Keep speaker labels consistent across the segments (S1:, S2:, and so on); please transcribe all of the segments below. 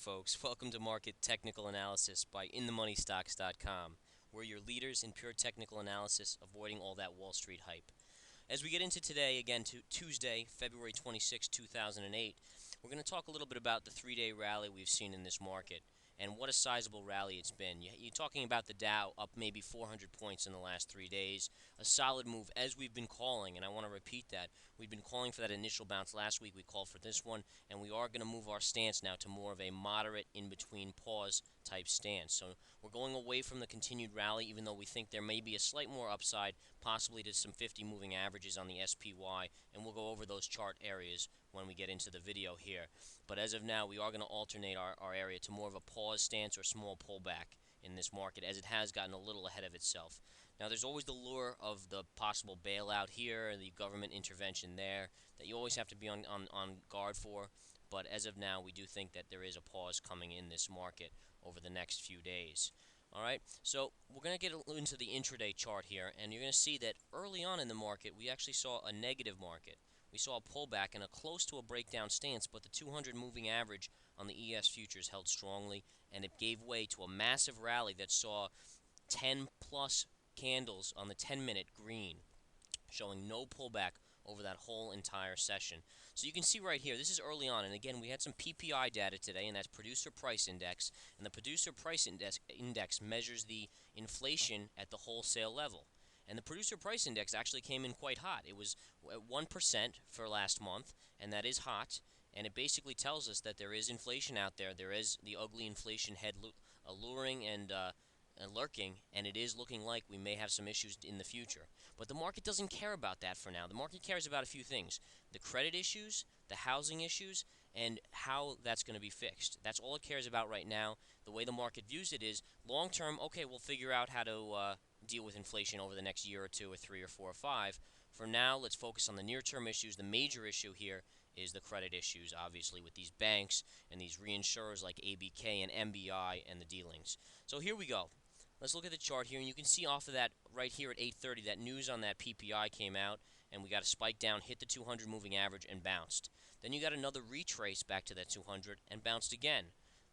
S1: Folks. Welcome to Market Technical Analysis by InTheMoneyStocks.com. We're your leaders in pure technical analysis, avoiding all that Wall Street hype. As we get into today, again, to Tuesday, February 26, 2008, we're going to talk a little bit about the three-day rally we've seen in this market and what a sizable rally it's been. You're talking about the Dow up maybe 400 points in the last 3 days, a solid move as we've been calling, and I want to repeat that. We've been calling for that initial bounce last week. We called for this one, and we are going to move our stance now to more of a moderate in-between pause type stance. So we're going away from the continued rally, even though we think there may be a slight more upside, possibly to some 50 moving averages on the SPY, and we'll go over those chart areas when we get into the video here. But as of now, we are going to alternate our area to more of a pause stance or small pullback in this market, as it has gotten a little ahead of itself. Now, there's always the lure of the possible bailout here, the government intervention there, that you always have to be on guard for. But as of now, we do think that there is a pause coming in this market over the next few days. All right, so we're going to get into the intraday chart here, and you're going to see that early on in the market, we actually saw a negative market. We saw a pullback and a close to a breakdown stance, but the 200 moving average on the ES futures held strongly, and it gave way to a massive rally that saw 10 plus candles on the 10-minute green, showing no pullback over that whole entire session. So you can see right here, this is early on, and again, we had some PPI data today, and that's Producer Price Index, and the Producer Price Index measures the inflation at the wholesale level. And the Producer Price Index actually came in quite hot. It was at 1% for last month, and that is hot, and it basically tells us that there is inflation out there. There is the ugly inflation head alluring and lurking, and it is looking like we may have some issues in the future. But the market doesn't care about that for now. The market cares about a few things: the credit issues, the housing issues, and how that's going to be fixed. That's all it cares about right now. The way the market views it is long term, okay, we'll figure out how to deal with inflation over the next year or two or three or four or five. For now, let's focus on the near term issues. The major issue here is the credit issues, obviously, with these banks and these reinsurers like ABK and MBI and the dealings. So here we go. Let's look at the chart here, and you can see off of that right here at 8:30, that news on that PPI came out, and we got a spike down, hit the 200 moving average, and bounced. Then you got another retrace back to that 200 and bounced again.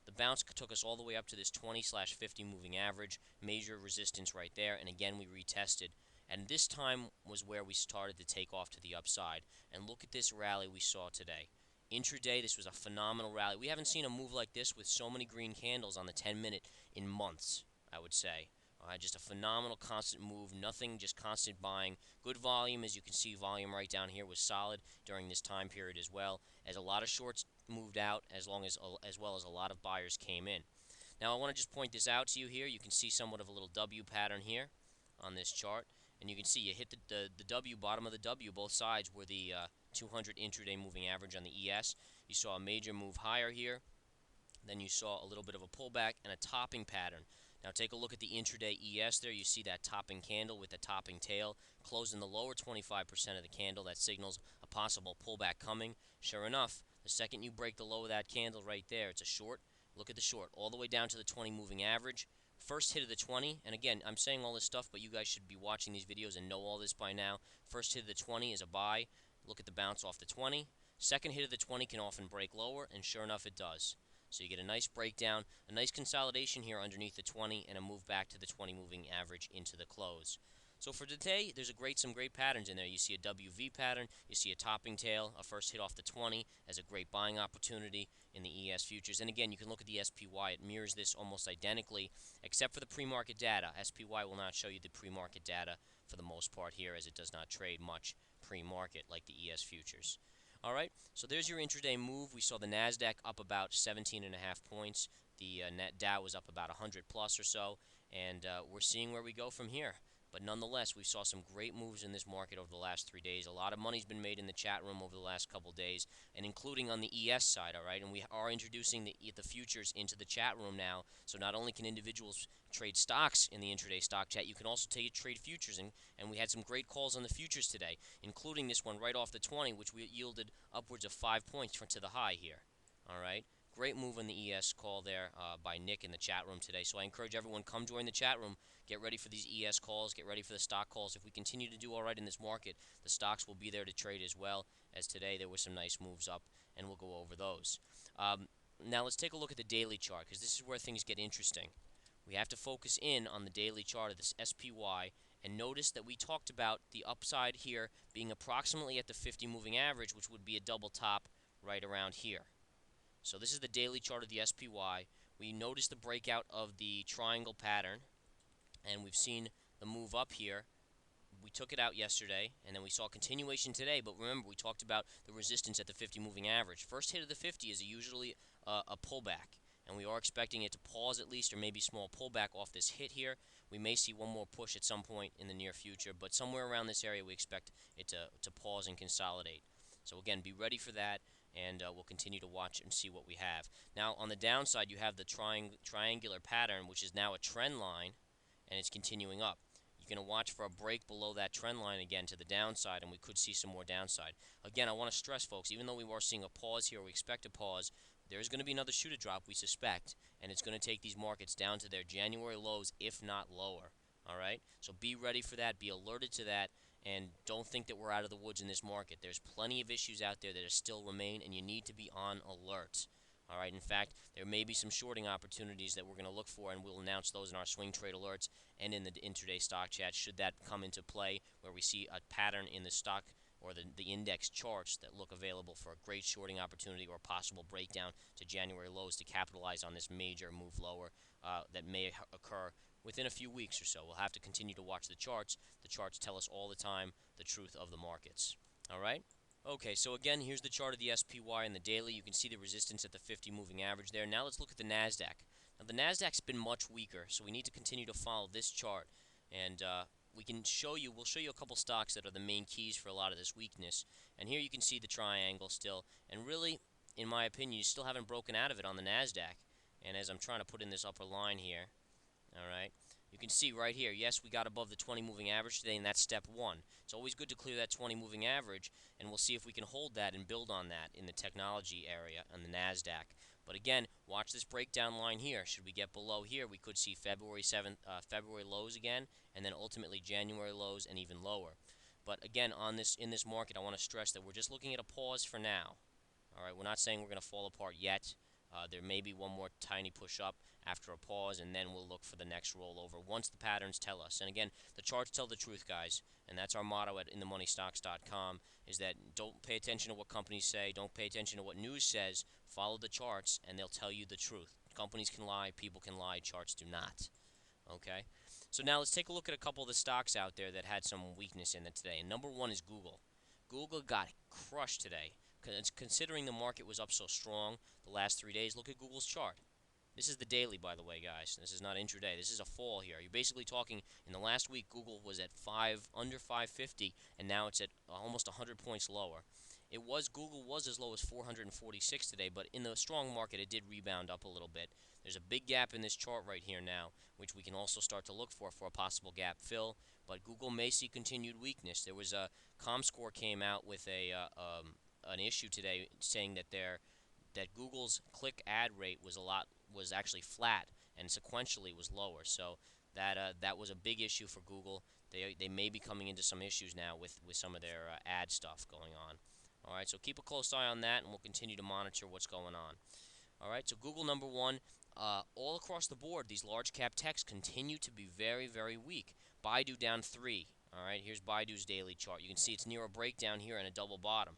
S1: The bounce took us all the way up to this 20/50 moving average, major resistance right there, and again we retested. And this time was where we started to take off to the upside. And look at this rally we saw today. Intraday, this was a phenomenal rally. We haven't seen a move like this with so many green candles on the 10-minute in months, I would say. Just a phenomenal constant move, nothing, just constant buying. Good volume, as you can see, volume right down here was solid during this time period as well, as a lot of shorts moved out, as well as a lot of buyers came in. Now I want to just point this out to you here. You can see somewhat of a little W pattern here on this chart, and you can see you hit the W, bottom of the W, both sides were the 200 intraday moving average on the ES. You saw a major move higher here. Then you saw a little bit of a pullback and a topping pattern. Now take a look at the intraday ES there. You see that topping candle with the topping tail closed in the lower 25% of the candle. That signals a possible pullback coming. Sure enough, the second you break the low of that candle right there, it's a short. Look at the short, all the way down to the 20 moving average. First hit of the 20, and again, I'm saying all this stuff, but you guys should be watching these videos and know all this by now. First hit of the 20 is a buy. Look at the bounce off the 20. Second hit of the 20 can often break lower, and sure enough, it does. So you get a nice breakdown, a nice consolidation here underneath the 20, and a move back to the 20 moving average into the close. So for today, there's some great patterns in there. You see a WV pattern, you see a topping tail, a first hit off the 20 as a great buying opportunity in the ES futures. And again, you can look at the SPY. It mirrors this almost identically, except for the pre-market data. SPY will not show you the pre-market data for the most part here, as it does not trade much pre-market like the ES futures. All right, so there's your intraday move. We saw the Nasdaq up about 17.5 points. The net Dow was up about 100 plus or so, and we're seeing where we go from here. But nonetheless, we saw some great moves in this market over the last 3 days. A lot of money's been made in the chat room over the last couple days, and including on the ES side, all right? And we are introducing the futures into the chat room now, so not only can individuals trade stocks in the intraday stock chat, you can also trade futures, and we had some great calls on the futures today, including this one right off the 20, which we yielded upwards of 5 points to the high here, all right? Great move on the ES call there by Nick in the chat room today. So I encourage everyone, come join the chat room. Get ready for these ES calls. Get ready for the stock calls. If we continue to do all right in this market, the stocks will be there to trade as well. As today, there were some nice moves up, and we'll go over those. Now let's take a look at the daily chart, because this is where things get interesting. We have to focus in on the daily chart of this SPY, and notice that we talked about the upside here being approximately at the 50 moving average, which would be a double top right around here. So this is the daily chart of the SPY. We notice the breakout of the triangle pattern, and we've seen the move up here. We took it out yesterday, and then we saw continuation today. But remember, we talked about the resistance at the 50 moving average. First hit of the 50 is usually a pullback, and we are expecting it to pause at least, or maybe small pullback off this hit here. We may see one more push at some point in the near future, but somewhere around this area we expect it to pause and consolidate. So again, be ready for that, and we'll continue to watch and see what we have. Now on the downside, you have the triangular pattern, which is now a trend line, and it's continuing up. You're going to watch for a break below that trend line again to the downside, and we could see some more downside. Again, I want to stress, folks, even though we are seeing a pause here, we expect a pause, there's going to be another shooter drop, we suspect, and it's going to take these markets down to their January lows, if not lower. All right? So be ready for that, be alerted to that, and don't think that we're out of the woods in this market. There's plenty of issues out there that still remain, and you need to be on alert. All right. In fact, there may be some shorting opportunities that we're going to look for, and we'll announce those in our swing trade alerts and in the intraday stock chat, should that come into play, where we see a pattern in the stock or the index charts that look available for a great shorting opportunity or possible breakdown to January lows to capitalize on this major move lower that may occur within a few weeks or so. We'll have to continue to watch the charts. The charts tell us all the time the truth of the markets. All right. Okay, so again, here's the chart of the SPY and the daily. You can see the resistance at the 50 moving average there. Now let's look at the Nasdaq. Now the Nasdaq's been much weaker, so we need to continue to follow this chart, and we'll show you a couple stocks that are the main keys for a lot of this weakness. And here you can see the triangle still, and really, in my opinion, you still haven't broken out of it on the Nasdaq. And as I'm trying to put in this upper line here, all right, you can see right here, yes, we got above the 20 moving average today, and that's step one. It's always good to clear that 20 moving average, and we'll see if we can hold that and build on that in the technology area on the Nasdaq. But again, watch this breakdown line here. Should we get below here, we could see February 7th, February lows again, and then ultimately January lows and even lower. But again, in this market, I want to stress that we're just looking at a pause for now. All right, we're not saying we're going to fall apart yet. There may be one more tiny push up after a pause, and then we'll look for the next rollover once the patterns tell us. And again, the charts tell the truth, guys, and that's our motto at inthemoneystocks.com, is that don't pay attention to what companies say, don't pay attention to what news says, follow the charts, and they'll tell you the truth. Companies can lie, people can lie, charts do not. Okay? So now let's take a look at a couple of the stocks out there that had some weakness in it today. And number one is Google. Google got crushed today. Considering the market was up so strong the last 3 days, look at Google's chart. This is the daily, by the way, guys. This is not intraday. This is a fall here. You're basically talking, in the last week, Google was at under 550, and now it's at almost 100 points lower. Google was as low as 446 today, but in the strong market, it did rebound up a little bit. There's a big gap in this chart right here now, which we can also start to look for a possible gap fill. But Google may see continued weakness. There was a ComScore came out with an issue today saying that Google's click ad rate was actually flat and sequentially was lower. So that was a big issue for Google. They may be coming into some issues now with some of their ad stuff going on. All right, so keep a close eye on that, and we'll continue to monitor what's going on. All right, so Google number one. All across the board, these large cap techs continue to be very, very weak. Baidu down 3. All right, here's Baidu's daily chart. You can see it's near a breakdown here and a double bottom.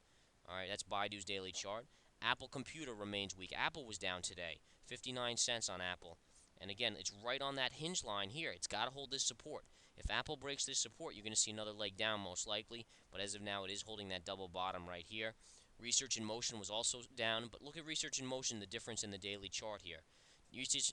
S1: All right, that's Baidu's daily chart. Apple Computer remains weak. Apple was down today, 59 cents on Apple. And again, it's right on that hinge line here. It's got to hold this support. If Apple breaks this support, you're going to see another leg down most likely. But as of now, it is holding that double bottom right here. Research in Motion was also down. But look at Research in Motion, the difference in the daily chart here.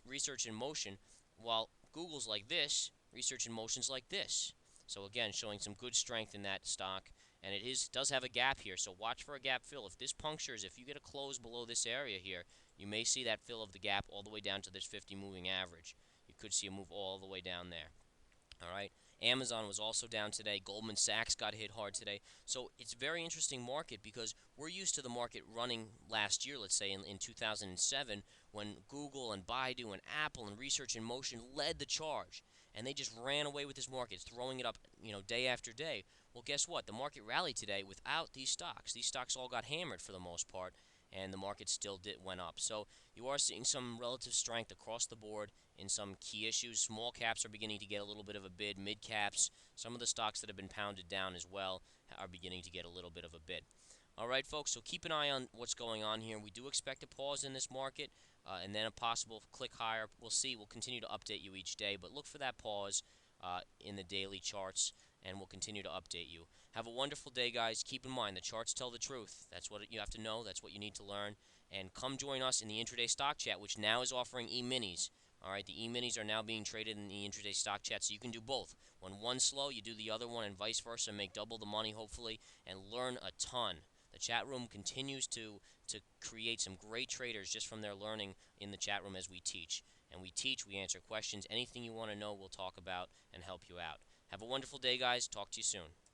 S1: Research in Motion, while Google's like this, Research in Motion's like this. So again, showing some good strength in that stock. And it does have a gap here, so watch for a gap fill. If this punctures, if you get a close below this area here, you may see that fill of the gap all the way down to this 50 moving average. You could see a move all the way down there. All right. Amazon was also down today. Goldman Sachs got hit hard today. So it's a very interesting market because we're used to the market running last year, let's say in 2007, when Google and Baidu and Apple and Research in Motion led the charge. And they just ran away with this market, throwing it up, day after day. Well, guess what? The market rallied today without these stocks. These stocks all got hammered for the most part. and the market still went up. So you are seeing some relative strength across the board in some key issues. Small caps are beginning to get a little bit of a bid. Mid caps, some of the stocks that have been pounded down as well, are beginning to get a little bit of a bid. All right, folks, so keep an eye on what's going on here. We do expect a pause in this market and then a possible click higher. We'll see. We'll continue to update you each day, but look for that pause in the daily charts, and we'll continue to update you. Have a wonderful day, guys. Keep in mind, the charts tell the truth. That's what you have to know. That's what you need to learn. And come join us in the Intra Day Stock Chat, which now is offering e-minis. All right, the e-minis are now being traded in the Intra Day Stock Chat, so you can do both. When one's slow, you do the other one, and vice versa. Make double the money, hopefully, and learn a ton. The chat room continues to create some great traders just from their learning in the chat room as we teach. And we teach, we answer questions. Anything you want to know, we'll talk about and help you out. Have a wonderful day, guys. Talk to you soon.